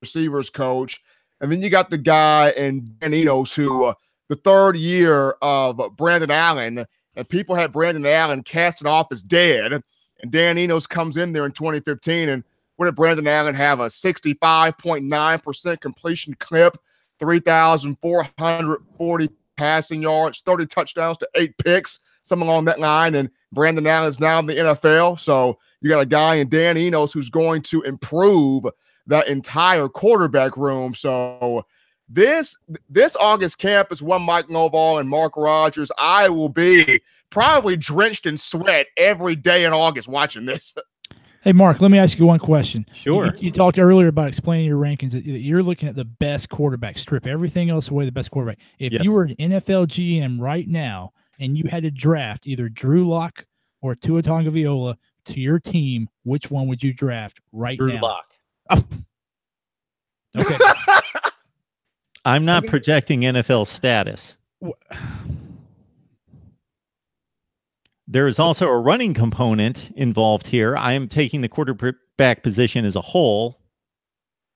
receivers coach. And then you got the guy in Dan Enos, who the 3rd year of Brandon Allen, and people had Brandon Allen casted off as dead. And Dan Enos comes in there in 2015, and what did Brandon Allen have? A 65.9% completion clip, 3,440 passing yards, 30 touchdowns to 8 picks, something along that line. And Brandon Allen is now in the NFL. So you got a guy in Dan Enos who's going to improve that entire quarterback room. So this August camp is one Mike Novall and Mark Rogers. I will be probably drenched in sweat every day in August watching this. Hey, Mark, let me ask you one question. Sure. You talked earlier about explaining your rankings. That you're looking at the best quarterback. Strip everything else away, the best quarterback. If you were an NFL GM right now and you had to draft either Drew Lock or Tua Tagovailoa to your team, which one would you draft now? Drew Lock. Oh. Okay. I'm not projecting NFL status. There is also a running component involved here. I am taking the quarterback position as a whole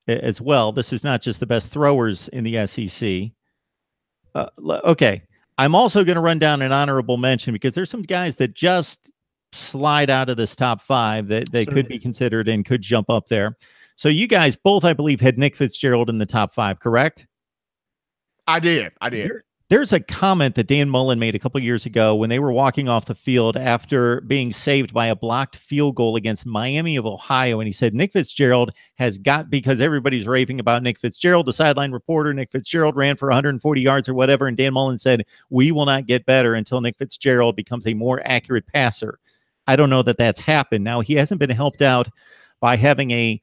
as well. This is not just the best throwers in the SEC. Okay. I'm also going to run down an honorable mention because there's some guys that just slide out of this top 5 that they could be considered and could jump up there. So you guys both, I believe, had Nick Fitzgerald in the top 5, correct? I did. There's a comment that Dan Mullen made a couple years ago when they were walking off the field after being saved by a blocked field goal against Miami of Ohio. And he said, Nick Fitzgerald has got, because everybody's raving about Nick Fitzgerald, the sideline reporter, Nick Fitzgerald ran for 140 yards or whatever. And Dan Mullen said, we will not get better until Nick Fitzgerald becomes a more accurate passer. I don't know that that's happened. Now, he hasn't been helped out by having a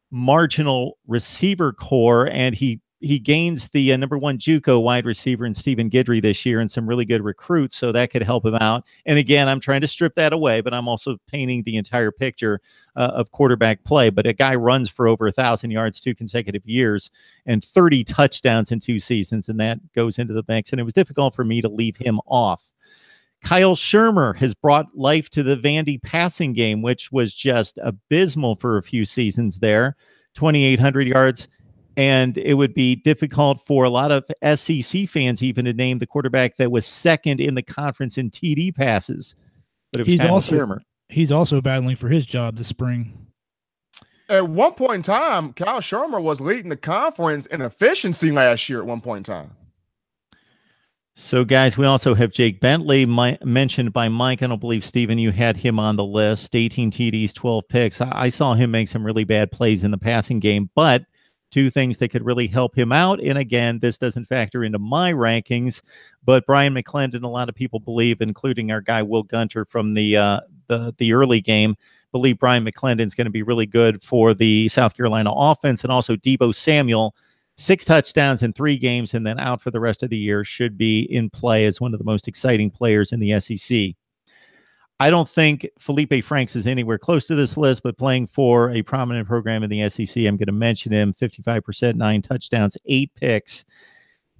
marginal receiver core, and he gains the number 1 JUCO wide receiver in Stephen Guidry this year and some really good recruits, so that could help him out. And again, I'm trying to strip that away, but I'm also painting the entire picture of quarterback play. But a guy runs for over 1,000 yards 2 consecutive years and 30 touchdowns in 2 seasons, and that goes into the mix. And it was difficult for me to leave him off. Kyle Shermer has brought life to the Vandy passing game, which was just abysmal for a few seasons there. 2,800 yards. And it would be difficult for a lot of SEC fans even to name the quarterback that was second in the conference in TD passes. But it was Kyle Shermer. He's also battling for his job this spring. At one point in time, Kyle Shermer was leading the conference in efficiency last year at one point in time. So, guys, we also have Jake Bentley mentioned by Mike. I don't believe, Stephen, you had him on the list. 18 TDs, 12 picks. I saw him make some really bad plays in the passing game, but 2 things that could really help him out. And again, this doesn't factor into my rankings, but Brian McClendon, a lot of people believe, including our guy Will Gunter from the early game, believe Brian McClendon's going to be really good for the South Carolina offense. And also Deebo Samuel, 6 touchdowns in 3 games and then out for the rest of the year, should be in play as one of the most exciting players in the SEC. I don't think Felipe Franks is anywhere close to this list, but playing for a prominent program in the SEC, I'm going to mention him. 55%, 9 touchdowns, 8 picks.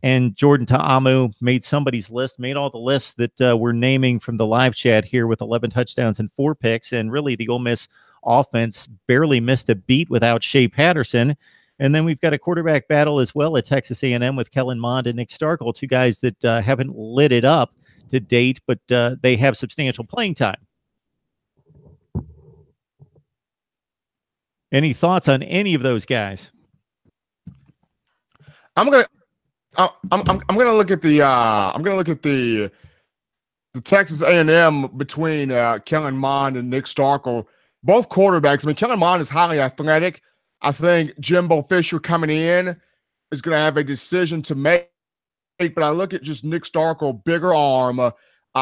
And Jordan Ta'amu made somebody's list, made all the lists that we're naming from the live chat here with 11 touchdowns and 4 picks. And really, the Ole Miss offense barely missed a beat without Shea Patterson. And then we've got a quarterback battle as well at Texas A&M with Kellen Mond and Nick Starkel, 2 guys that haven't lit it up to date, but they have substantial playing time. Any thoughts on any of those guys? I'm gonna look at the Texas A&M between Kellen Mond and Nick Starkel, both quarterbacks. I mean, Kellen Mond is highly athletic. I think Jimbo Fisher coming in is going to have a decision to make. But I look at just Nick Starkel, bigger arm, a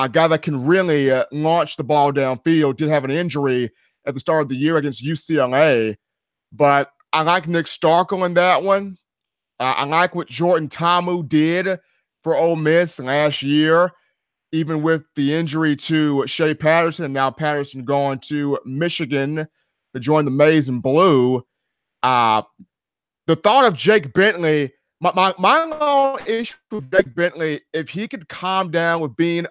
guy that can really launch the ball downfield. Did have an injury at the start of the year against UCLA, but I like Nick Starkel in that one. I like what Jordan Ta'amu did for Ole Miss last year, even with the injury to Shea Patterson, and now Patterson going to Michigan to join the Maize and Blue. The thought of Jake Bentley, my long issue with Jake Bentley, if he could calm down with being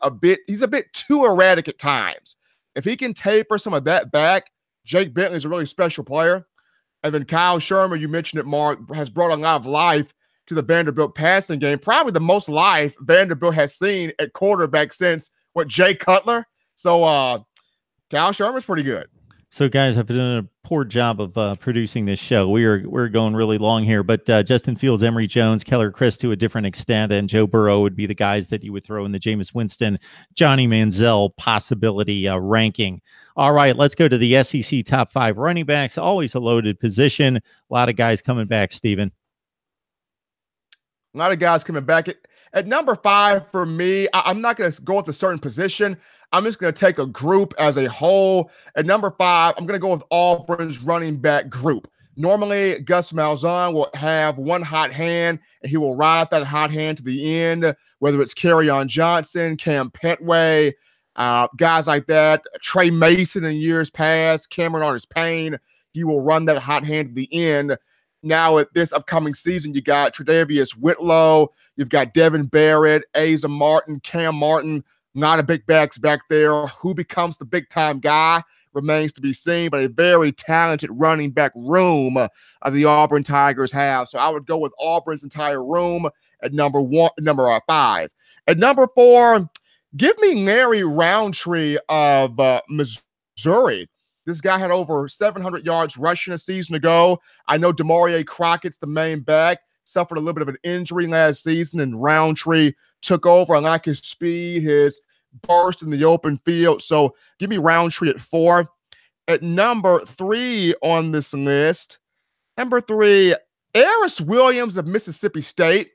he's a bit too erratic at times. If he can taper some of that back, Jake Bentley is a really special player. And then Kyle Shermer, you mentioned it, Mark, has brought a lot of life to the Vanderbilt passing game. Probably the most life Vanderbilt has seen at quarterback since Jay Cutler. So Kyle Shermer's pretty good. So, guys, I've done a poor job of producing this show. We're going really long here, but Justin Fields, Emory Jones, Keller Chris to a different extent, and Joe Burrow would be the guys that you would throw in the Jameis Winston, Johnny Manziel possibility ranking. All right, let's go to the SEC top 5 running backs. Always a loaded position. A lot of guys coming back, Stephen. A lot of guys coming back. At number 5 for me, I'm not going to go with a certain position. I'm just going to take a group as a whole. At number 5, I'm going to go with Auburn's running back group. Normally, Gus Malzahn will have one hot hand, and he will ride that hot hand to the end, whether it's Kerryon Johnson, Cam Petway, guys like that, Trey Mason in years past, Cameron Artis-Payne. He will run that hot hand to the end. Now, at this upcoming season, you got Tre'Davious Whitlow, you've got Devin Barrett, Asa Martin, Cam Martin, A lot of big backs back there. Who becomes the big-time guy remains to be seen, but a very talented running back room the Auburn Tigers have. So I would go with Auburn's entire room at number 5. At number 4, give me Larry Roundtree of Missouri. This guy had over 700 yards rushing a season ago. I know Demarie Crockett's the main back, suffered a little bit of an injury last season, and Roundtree took over. I like his speed, his burst in the open field. So give me Roundtree at 4. At number 3 on this list, number 3, Aris Williams of Mississippi State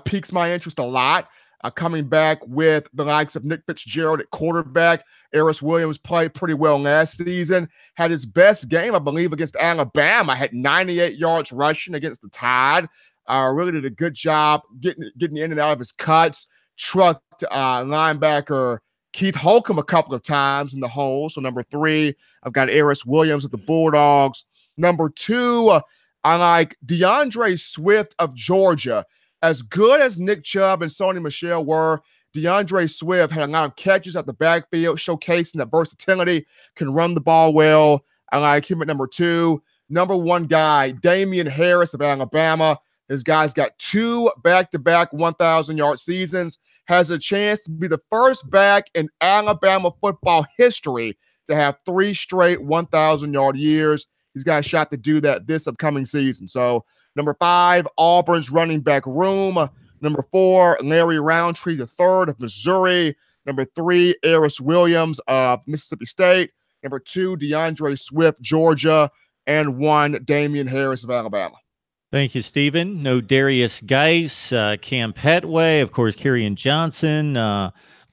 piques my interest a lot. Coming back with the likes of Nick Fitzgerald at quarterback. Aris Williams played pretty well last season. Had his best game, I believe, against Alabama. Had 98 yards rushing against the Tide. Really did a good job getting in and out of his cuts. Trucked linebacker Keith Holcomb a couple of times in the hole. So number 3, I've got Aris Williams of the Bulldogs. Number 2, I like DeAndre Swift of Georgia. As good as Nick Chubb and Sony Michel were, DeAndre Swift had a lot of catches at the backfield, showcasing that versatility, can run the ball well. I like him at number 2. Number 1 guy, Damian Harris of Alabama. This guy's got 2 back-to-back 1,000-yard seasons, has a chance to be the first back in Alabama football history to have 3 straight 1,000-yard years. He's got a shot to do that this upcoming season. So number 5, Auburn's running back room. Number 4, Larry Roundtree III of Missouri. Number 3, Aris Williams of Mississippi State. Number 2, DeAndre Swift, Georgia. And 1, Damian Harris of Alabama. Thank you, Stephen. No Darius Geis, Cam Petway, of course, Kerryon Johnson,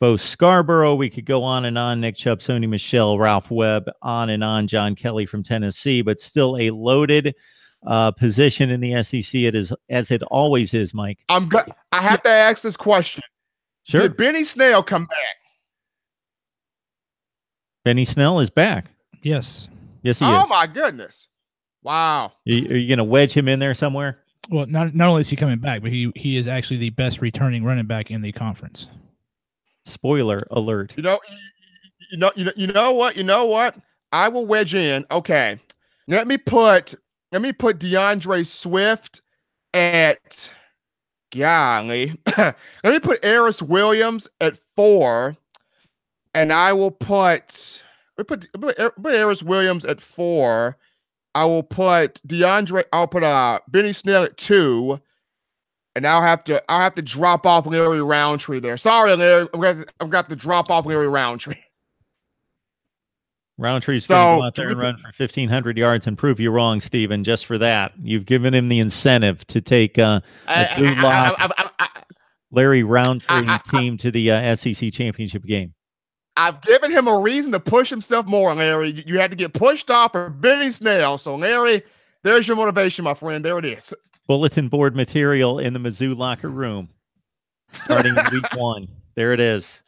Bo Scarborough. We could go on and on. Nick Chubb, Sony Michel, Ralph Webb, on and on. John Kelly from Tennessee, but still a loaded position in the SEC. It is, as it always is, Mike. I have to ask this question. Sure. Did Benny Snell come back? Benny Snell is back. Yes. Yes, he is. Oh, my goodness. Wow. Are you going to wedge him in there somewhere? Well, not only is he coming back, but he is actually the best returning running back in the conference. Spoiler alert. You know what? I will wedge in. Okay. Let me put DeAndre Swift at golly. Let me put Aris Williams at 4. And I will put Aris Williams at 4. I'll put Benny Snell at 2, and I'll have to drop off Larry Roundtree there. Sorry, Larry, I've got to drop off Larry Roundtree. Roundtree's going to go out there and run for 1,500 yards and prove you wrong, Stephen. Just for that, you've given him the incentive to take a blue lock Larry Roundtree team to the SEC championship game. I've given him a reason to push himself more, Larry. You had to get pushed off for Benny Snell. So, Larry, there's your motivation, my friend. There it is. Bulletin board material in the Mizzou locker room starting in week 1. There it is.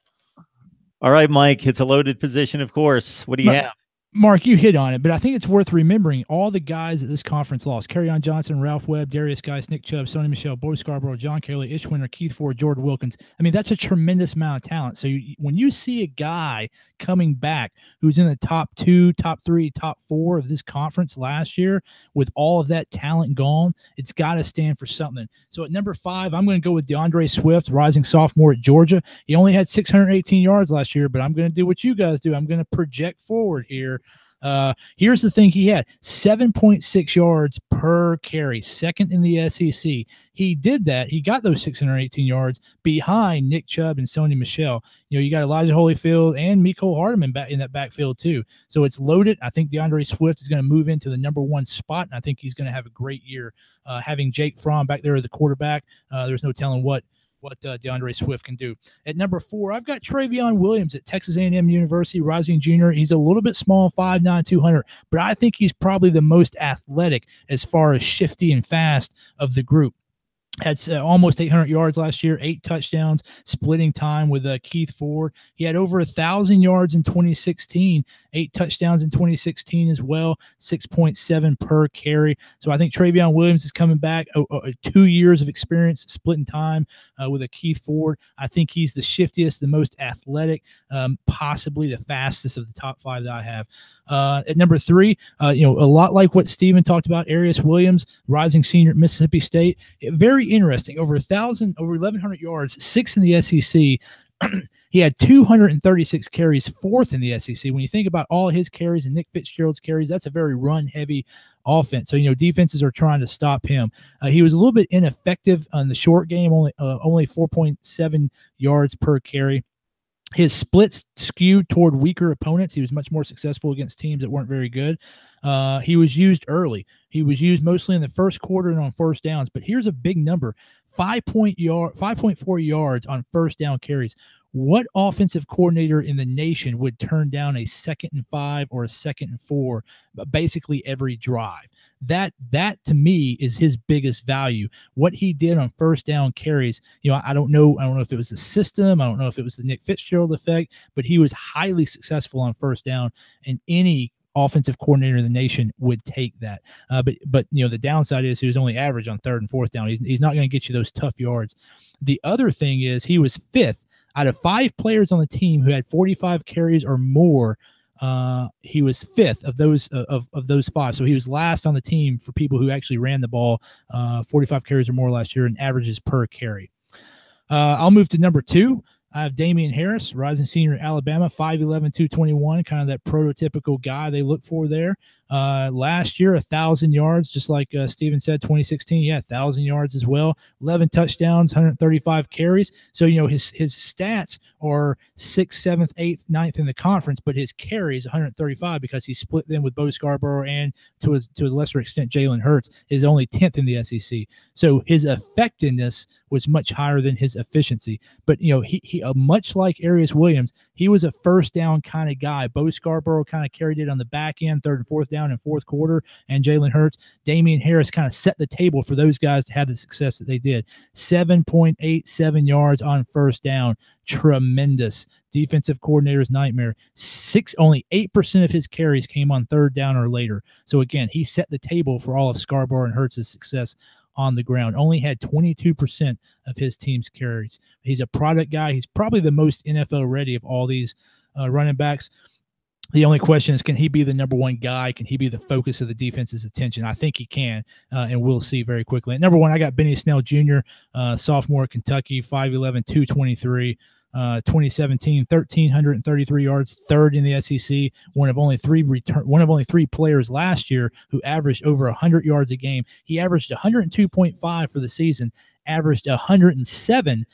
All right, Mike, it's a loaded position, of course. What do you have? Mark, you hit on it, but I think it's worth remembering all the guys that this conference lost. Kerryon Johnson, Ralph Webb, Darius Geis, Nick Chubb, Sony Michel, Bo Scarborough, John Kelly, Ishwinner, Keith Ford, Jordan Wilkins. I mean, that's a tremendous amount of talent. So when you see a guy coming back who's in the top 2, top 3, top 4 of this conference last year with all of that talent gone, it's got to stand for something. So at number 5, I'm going to go with DeAndre Swift, rising sophomore at Georgia. He only had 618 yards last year, but I'm going to do what you guys do. I'm going to project forward here. Here's the thing. He had 7.6 yards per carry, second in the SEC. He did that. He got those 618 yards behind Nick Chubb and Sony Michel. You know, you got Elijah Holyfield and Mecole Hardman back in that backfield too. So it's loaded. I think DeAndre Swift is going to move into the number 1 spot, and I think he's going to have a great year. Having Jake Fromm back there as the quarterback, there's no telling what DeAndre Swift can do. At number 4, I've got Travion Williams at Texas A&M University, rising junior. He's a little bit small, 5'9", 200, but I think he's probably the most athletic as far as shifty and fast of the group. had almost 800 yards last year, 8 touchdowns, splitting time with Keith Ford. He had over 1,000 yards in 2016, 8 touchdowns in 2016 as well, 6.7 per carry. So I think Travion Williams is coming back, 2 years of experience splitting time with a Keith Ford. I think he's the shiftiest, the most athletic, possibly the fastest of the top 5 that I have. At number 3, a lot like what Steven talked about, Arius Williams, rising senior at Mississippi State. Very interesting. Over 1,100 yards, 6th in the SEC. He had 236 carries, 4th in the SEC. When you think about all his carries and Nick Fitzgerald's carries, that's a very run-heavy offense. So, defenses are trying to stop him. He was a little bit ineffective on the short game, only 4.7 yards per carry. His splits skewed toward weaker opponents. He was much more successful against teams that weren't very good. He was used early. He was used mostly in the first quarter and on first downs. But here's a big number, 5.4 yards on first down carries. What offensive coordinator in the nation would turn down a 2nd and 5 or a 2nd and 4, basically every drive? That to me is his biggest value. What he did on first down carries, I don't know if it was the system, I don't know if it was the Nick Fitzgerald effect, but he was highly successful on first down, and any offensive coordinator in the nation would take that. But the downside is he was only average on 3rd and 4th down. He's not going to get you those tough yards. The other thing is he was 5th out of 5 players on the team who had 45 carries or more. He was 5th of those 5. So he was last on the team for people who actually ran the ball 45 carries or more last year and averages per carry. I'll move to number 2. I have Damian Harris, rising senior at Alabama, 5'11", 221, kind of that prototypical guy they look for there. Last year, 1,000 yards, just like Steven said, 2016, 1,000 yards as well, 11 touchdowns, 135 carries. So, his stats are 6th, 7th, 8th, 9th in the conference, but his carries 135 because he split them with Bo Scarborough and to a lesser extent Jalen Hurts is only 10th in the SEC. So his effectiveness was much higher than his efficiency. But, he much like Arius Williams, he was a first down kind of guy. Bo Scarborough kind of carried it on the back end, 3rd and 4th down and 4th quarter, and Jalen Hurts. Damian Harris kind of set the table for those guys to have the success that they did. 7.87 yards on first down. Tremendous. Defensive coordinator's nightmare. Only 8% of his carries came on 3rd down or later. So again, he set the table for all of Scarborough and Hurts' success on the ground. Only had 22% of his team's carries. He's a product guy. He's probably the most NFL ready of all these running backs. The only question is, can he be the number 1 guy? Can he be the focus of the defense's attention? I think he can, and we'll see very quickly. At number 1, I got Benny Snell Jr., sophomore at Kentucky, 5'11", 223. 2017, 1,333 yards, 3rd in the SEC. One of only 3 players last year who averaged over 100 yards a game. He averaged 102.5 for the season, averaged 107.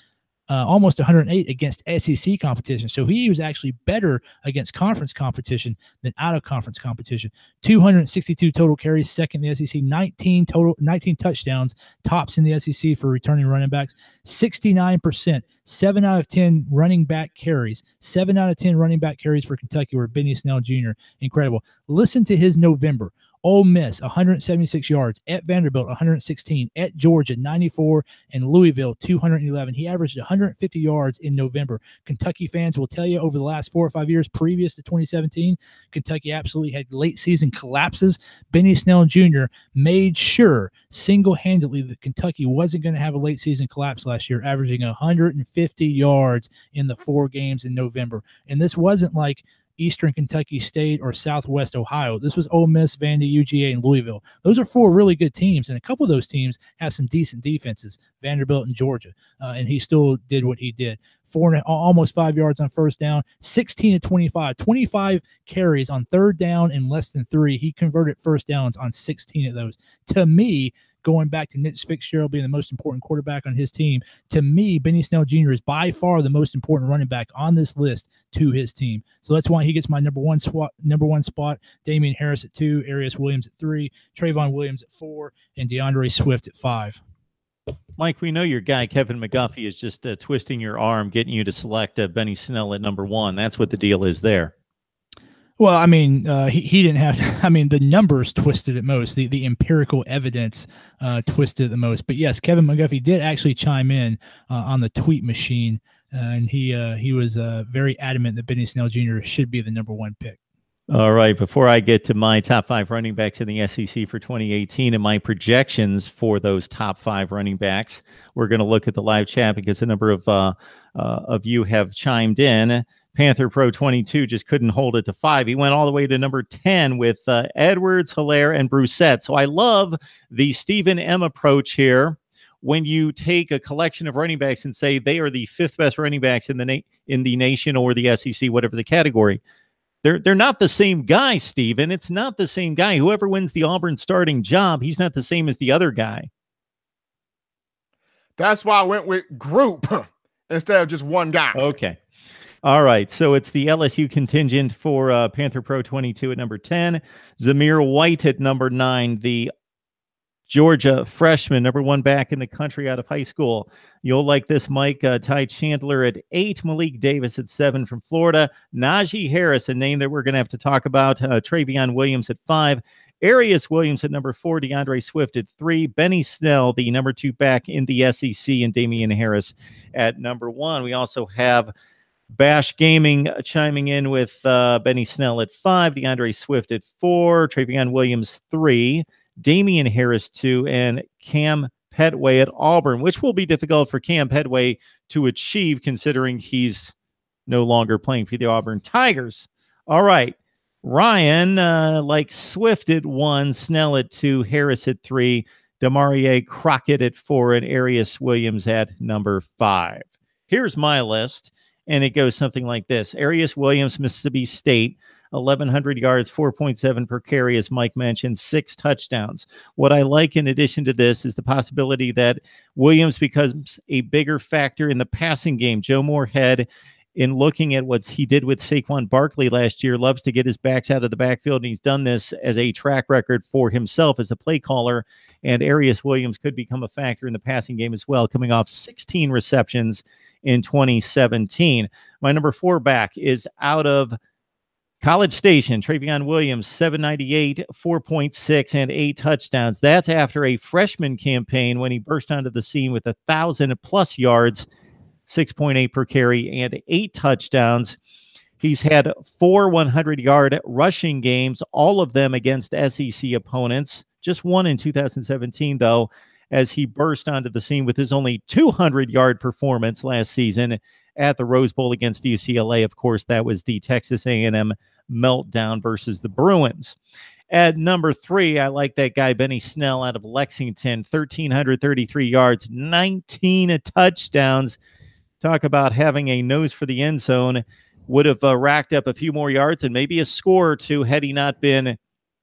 Almost 108 against SEC competition. So he was actually better against conference competition than out of conference competition. 262 total carries, 2nd in the SEC, 19 touchdowns, tops in the SEC for returning running backs, 69%, 7 out of 10 running back carries. 7 out of 10 running back carries for Kentucky were Benny Snell Jr. Incredible. Listen to his November. Ole Miss, 176 yards. At Vanderbilt, 116. At Georgia, 94. And Louisville, 211. He averaged 150 yards in November. Kentucky fans will tell you over the last 4 or 5 years previous to 2017, Kentucky absolutely had late season collapses. Benny Snell Jr. made sure single-handedly that Kentucky wasn't going to have a late season collapse last year, averaging 150 yards in the 4 games in November. And this wasn't like Eastern Kentucky State or Southwest Ohio. This was Ole Miss, Vandy, UGA, and Louisville. Those are 4 really good teams, and a couple of those teams have some decent defenses, Vanderbilt and Georgia, and he still did what he did. Almost 5 yards on first down, 16 to 25 carries on 3rd down and less than 3. He converted first downs on 16 of those. To me, going back to Nick Fitzgerald being the most important quarterback on his team, to me, Benny Snell Jr. is by far the most important running back on this list to his team. So that's why he gets my number one spot. Damian Harris at 2, Arius Williams at 3, Trayvon Williams at 4, and DeAndre Swift at 5. Mike, we know your guy, Kevin McGuffey, is just twisting your arm, getting you to select Benny Snell at number 1. That's what the deal is there. Well, I mean, he didn't have. I mean, the numbers twisted it most. The empirical evidence twisted it the most. But yes, Kevin McGuffey did actually chime in on the tweet machine, and he was very adamant that Benny Snell Jr. should be the #1 pick. All right. Before I get to my top 5 running backs in the SEC for 2018 and my projections for those top 5 running backs, we're going to look at the live chat because a number of you have chimed in. Panther Pro 22 just couldn't hold it to 5. He went all the way to number 10 with Edwards, Hilaire, and Brissett. So I love the Stephen M approach here. When you take a collection of running backs and say they are the 5th best running backs in the nation or the SEC, whatever the category, they're not the same guy, Steven. It's not the same guy. Whoever wins the Auburn starting job, he's not the same as the other guy. That's why I went with group instead of just one guy. Okay. All right. So it's the LSU contingent for Panther Pro 22 at number 10. Zamir White at number 9. The Georgia freshman, #1 back in the country out of high school. You'll like this, Mike. Ty Chandler at 8, Malik Davis at 7 from Florida, Najee Harris, a name that we're going to have to talk about, Travion Williams at 5, Arius Williams at number 4, DeAndre Swift at 3, Benny Snell, the #2 back in the SEC, and Damian Harris at number 1. We also have Bash Gaming chiming in with Benny Snell at 5, DeAndre Swift at 4, Travion Williams 3, Damian Harris 2, and Cam Petway at Auburn, which will be difficult for Cam Petway to achieve considering he's no longer playing for the Auburn Tigers. All right. Ryan likes Swift at 1, Snell at 2, Harris at 3, Demarie Crockett at 4, and Arius Williams at number 5. Here's my list, and it goes something like this. Arius Williams, Mississippi State, 1,100 yards, 4.7 per carry, as Mike mentioned, 6 touchdowns. What I like in addition to this is the possibility that Williams becomes a bigger factor in the passing game. Joe Moorhead, in looking at what he did with Saquon Barkley last year, loves to get his backs out of the backfield, and he's done this as a track record for himself as a play caller, and Arius Williams could become a factor in the passing game as well, coming off 16 receptions in 2017. My number 4 back is out of College Station, Travion Williams, 798, 4.6, and 8 touchdowns. That's after a freshman campaign when he burst onto the scene with 1,000+ yards, 6.8 per carry, and 8 touchdowns. He's had 4 100-yard rushing games, all of them against SEC opponents. Just one in 2017, though, as he burst onto the scene with his only 200-yard performance last season at the Rose Bowl against UCLA. Of course, that was the Texas A&M meltdown versus the Bruins. At number 3, I like that guy, Benny Snell out of Lexington, 1,333 yards, 19 touchdowns. Talk about having a nose for the end zone. Would have racked up a few more yards and maybe a score or two had he not been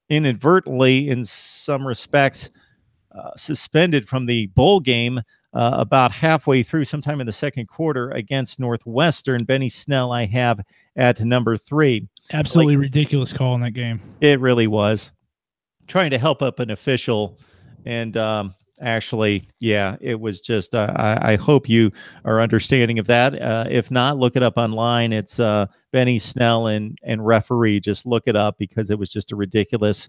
inadvertently, in some respects, suspended from the bowl game about halfway through, sometime in the second quarter against Northwestern. Benny Snell I have at number 3. Absolutely ridiculous call in that game. It really was. Trying to help up an official, and actually, yeah, it was just, I hope you are understanding of that. If not, look it up online. It's Benny Snell and referee. Just look it up because it was just a ridiculous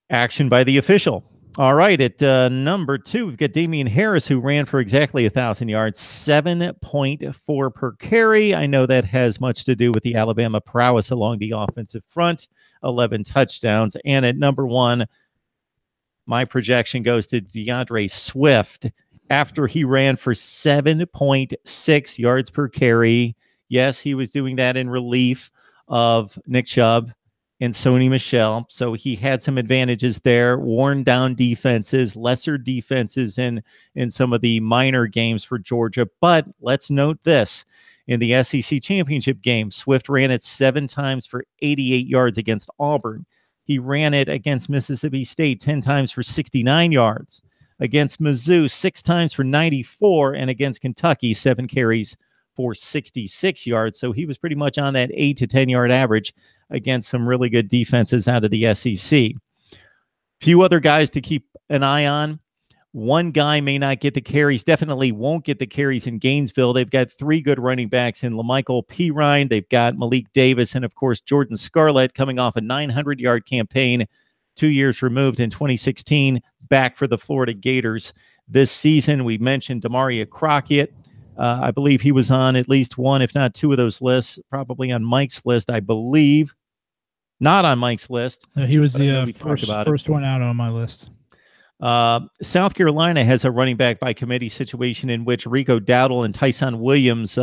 action by the official. All right, at number 2, we've got Damian Harris, who ran for exactly 1,000 yards, 7.4 per carry. I know that has much to do with the Alabama prowess along the offensive front, 11 touchdowns. And at number 1, my projection goes to DeAndre Swift after he ran for 7.6 yards per carry. Yes, he was doing that in relief of Nick Chubb and Sony Michel. So he had some advantages there, worn down defenses, lesser defenses in some of the minor games for Georgia. But let's note this. In the SEC championship game, Swift ran it 7 times for 88 yards against Auburn. He ran it against Mississippi State 10 times for 69 yards. Against Mizzou, 6 times for 94. And against Kentucky, 7 carries for 66 yards. So he was pretty much on that 8 to 10 yard average against some really good defenses out of the SEC. Few other guys to keep an eye on. one guy may not get the carries, definitely won't get the carries in Gainesville. They've got three good running backs in LaMichael Pirine. They've got Malik Davis and, of course, Jordan Scarlett coming off a 900-yard campaign 2 years removed in 2016, back for the Florida Gators this season. We mentioned Demaria Crockett. I believe he was on at least one, if not two of those lists, probably on Mike's list, I believe. Not on Mike's list. He was the first one out on my list. South Carolina has a running back by committee situation in which Rico Dowdle and Tyson Williams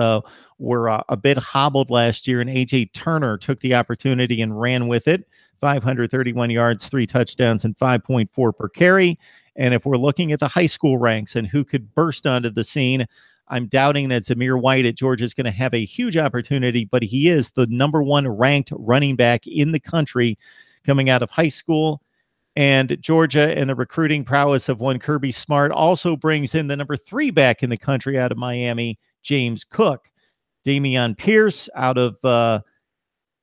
were a bit hobbled last year, and A.J. Turner took the opportunity and ran with it. 531 yards, 3 touchdowns, and 5.4 per carry. And if we're looking at the high school ranks and who could burst onto the scene, I'm doubting that Zamir White at Georgia is going to have a huge opportunity, but he is the #1 ranked running back in the country coming out of high school. And Georgia and the recruiting prowess of one Kirby Smart also brings in the #3 back in the country out of Miami, James Cook. Damian Pierce out of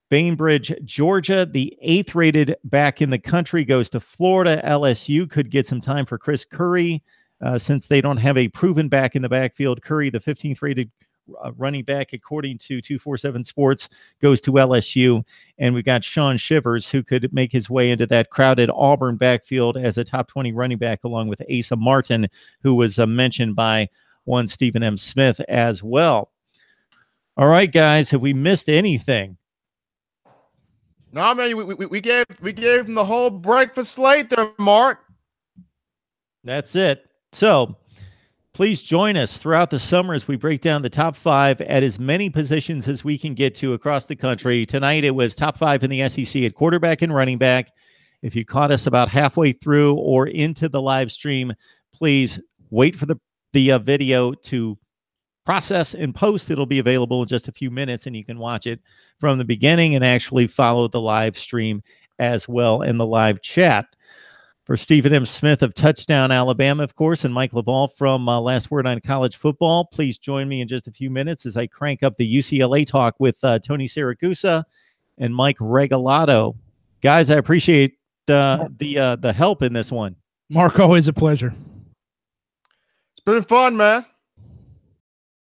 Bainbridge, Georgia, the 8th rated back in the country, goes to Florida. LSU could get some time for Chris Curry since they don't have a proven back in the backfield. Curry, the 15th rated running back, according to 247 Sports, goes to LSU. And we've got Sean Shivers, who could make his way into that crowded Auburn backfield as a top 20 running back, along with Asa Martin, who was mentioned by one Stephen M. Smith as well. All right, guys, have we missed anything? No, man, we gave them the whole breakfast slate there, Mark. That's it. So please join us throughout the summer as we break down the top 5 at as many positions as we can get to across the country. Tonight it was top 5 in the SEC at quarterback and running back. If you caught us about halfway through or into the live stream, please wait for the video to process and post. It'll be available in just a few minutes, and you can watch it from the beginning and actually follow the live stream as well in the live chat. For Stephen M. Smith of Touchdown Alabama, of course, and Mike Laval from Last Word on College Football, please join me in just a few minutes as I crank up the UCLA talk with Tony Siragusa and Mike Regalado. Guys, I appreciate the help in this one. Mark, always a pleasure. It's been fun, man.